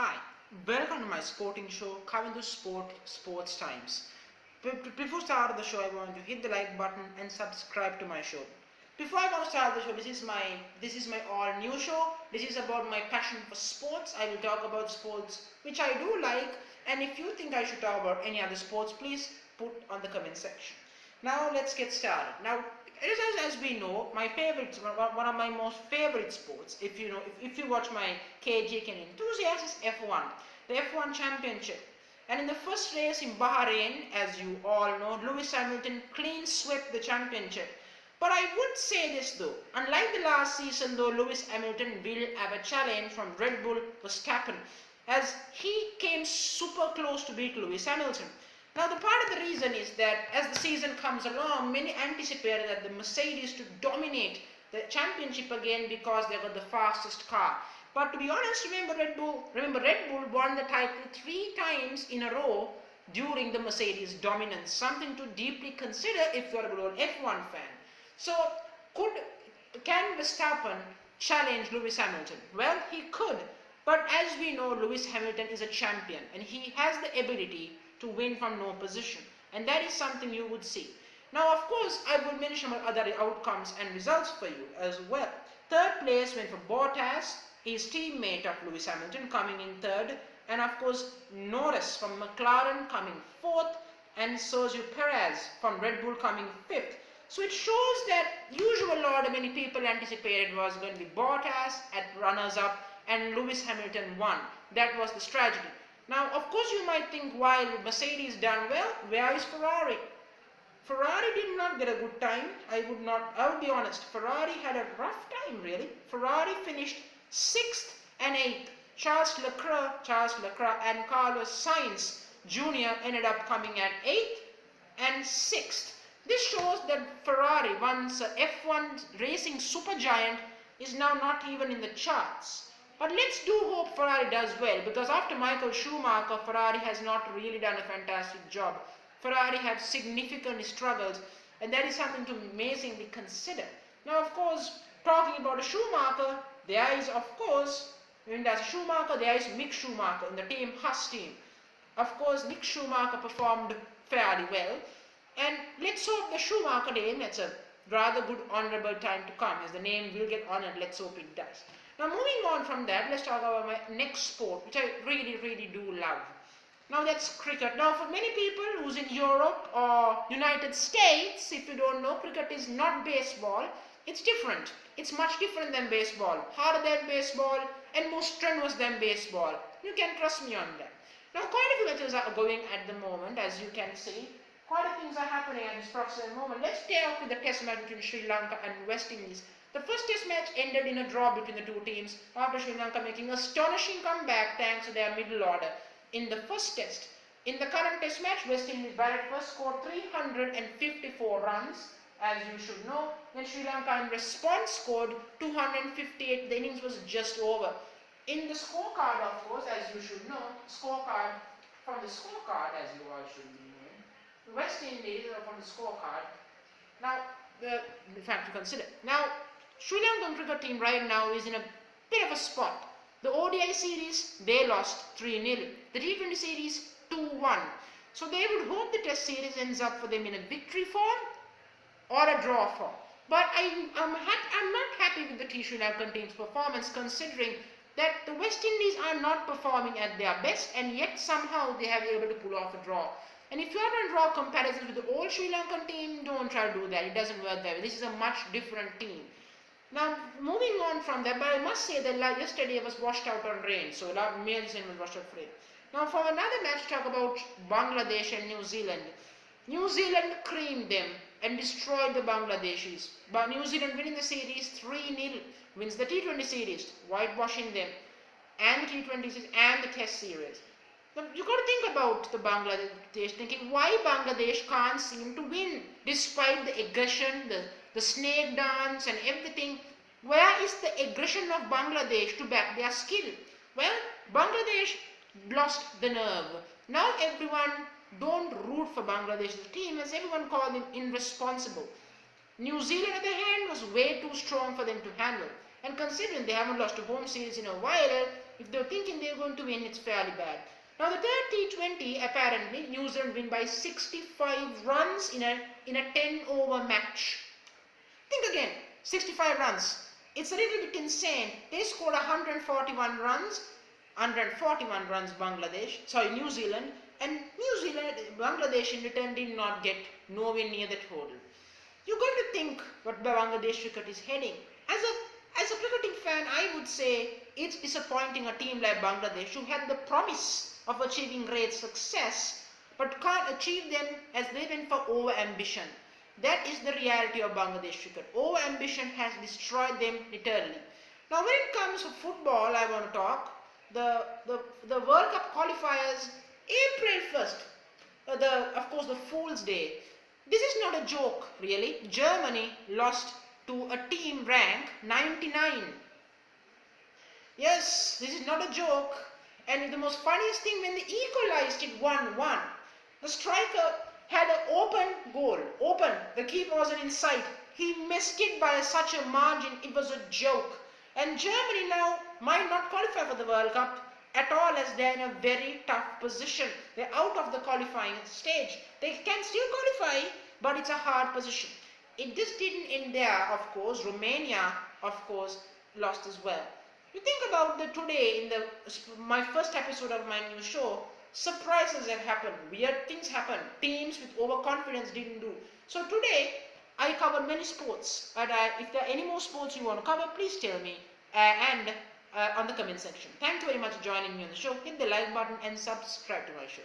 Hi, welcome to my sporting show, Kavindu Sports Times. Before start the show, I want to hit the like button and subscribe to my show. Before I want to start the show, this is my all new show. This is about my passion for sports. I will talk about sports which I do like, and if you think I should talk about any other sports, please put on the comment section. Now let's get started. Now, as we know, my favorite, one of my most favorite sports, if you watch my KJK enthusiast, is F1, the F1 Championship. And in the first race in Bahrain, as you all know, Lewis Hamilton clean swept the championship. But I would say this though, unlike the last season though, Lewis Hamilton will have a challenge from Red Bull Verstappen, as he came super close to beat Lewis Hamilton. Now, the part of the reason is that as the season comes along, many anticipated that the Mercedes to dominate the championship again because they got the fastest car. But to be honest, remember Red Bull won the title 3 times in a row during the Mercedes dominance. Something to deeply consider if you're a good F1 fan. So, can Verstappen challenge Lewis Hamilton? Well, he could. But as we know, Lewis Hamilton is a champion and he has the ability to win from no position, and that is something you would see. Now, of course, I will mention other outcomes and results for you as well. Third place went for Bottas, his teammate of Lewis Hamilton, coming in third, and of course Norris from McLaren coming fourth, and Sergio Perez from Red Bull coming fifth. So it shows that usual order many people anticipated was going to be Bottas at runners-up and Lewis Hamilton won. That was the strategy. Now, of course, you might think, while Mercedes done well, where is Ferrari? Ferrari did not get a good time. I would be honest. Ferrari had a rough time, really. Ferrari finished 6th and 8th. Charles Leclerc and Carlos Sainz Jr. ended up coming at 8th and 6th. This shows that Ferrari, once F1 racing supergiant, is now not even in the charts. But let's do hope Ferrari does well, because after Michael Schumacher, Ferrari has not really done a fantastic job. Ferrari have significant struggles, and that is something to amazingly consider. Now, of course, talking about a Schumacher, there is, of course, when there's a Schumacher, there is Mick Schumacher in the team Haas team. Of course, Mick Schumacher performed fairly well, and let's hope the Schumacher name, it's a rather good honorable time to come, as the name will get honored. Let's hope it does. Now, moving on from that, let's talk about my next sport, which I really do love. Now, that's cricket. Now, for many people who's in Europe or United States, if you don't know, cricket is not baseball. It's different. It's much different than baseball. Harder than baseball and more strenuous than baseball. You can trust me on that. Now, quite a few matches are going at the moment, as you can see. Quite a few things are happening at this proximate moment. Let's start off with the test match between Sri Lanka and West Indies. The first test match ended in a draw between the two teams, after Sri Lanka making an astonishing comeback thanks to their middle order in the first test. In the current test match, West Indies batted first, scored 354 runs, as you should know. Then Sri Lanka in response scored 258. The innings was just over. In the scorecard, of course, as you should know, as you all should be knowing, the West Indies are from the scorecard. Now, the fact to consider. Now, Sri Lankan cricket team right now is in a bit of a spot. The ODI series, they lost 3-0. The T20 series, 2-1. So they would hope the test series ends up for them in a victory form or a draw form. But I'm not happy with the Sri Lankan team's performance, considering that the West Indies are not performing at their best, and yet somehow they have been able to pull off a draw. And if you are to draw comparisons with the old Sri Lankan team, don't try to do that. It doesn't work that way. This is a much different team. Now, moving on from that, but I must say that yesterday I was washed out on rain. So, Malaysia was washed out for rain. Now, for another match, talk about Bangladesh and New Zealand. New Zealand creamed them and destroyed the Bangladeshis. But New Zealand winning the series 3-0, wins the T20 series, whitewashing them, and the T20 series and the Test series. Now, you got to think about the Bangladesh, thinking why Bangladesh can't seem to win despite the aggression, the snake dance and everything. Where is the aggression of Bangladesh to back their skill? Well, Bangladesh lost the nerve. Now everyone don't root for Bangladesh's team, as everyone called them irresponsible. New Zealand, on the other hand, was way too strong for them to handle. And considering they haven't lost a home series in a while, if they're thinking they're going to win, it's fairly bad. Now the third T20, apparently, New Zealand win by 65 runs in a 10-over match. Think again, 65 runs. It's a little bit insane. They scored 141 runs, New Zealand, and Bangladesh in return did not get nowhere near that total. You're going to think what Bangladesh cricket is heading. As a cricketing fan, I would say it's disappointing a team like Bangladesh who had the promise of achieving great success but can't achieve them as they went for over-ambition. That is the reality of Bangladesh cricket. Over-ambition has destroyed them literally. Now when it comes to football, I want to talk. The World Cup qualifiers, April 1st, of course the Fool's Day. This is not a joke really. Germany lost to a team rank 99. Yes, this is not a joke. And the most funniest thing, when they equalized it 1-1, the striker had an open goal. Open. The keeper wasn't in sight. He missed it by such a margin. It was a joke. And Germany now might not qualify for the World Cup at all, as they're in a very tough position. They're out of the qualifying stage. They can still qualify, but it's a hard position. It just didn't end there, of course. Romania, of course, lost as well. You think about today, in my first episode of my new show, surprises have happened, weird things happen, teams with overconfidence didn't do. So today, I covered many sports, but if there are any more sports you want to cover, please tell me on the comment section. Thank you very much for joining me on the show. Hit the like button and subscribe to my show.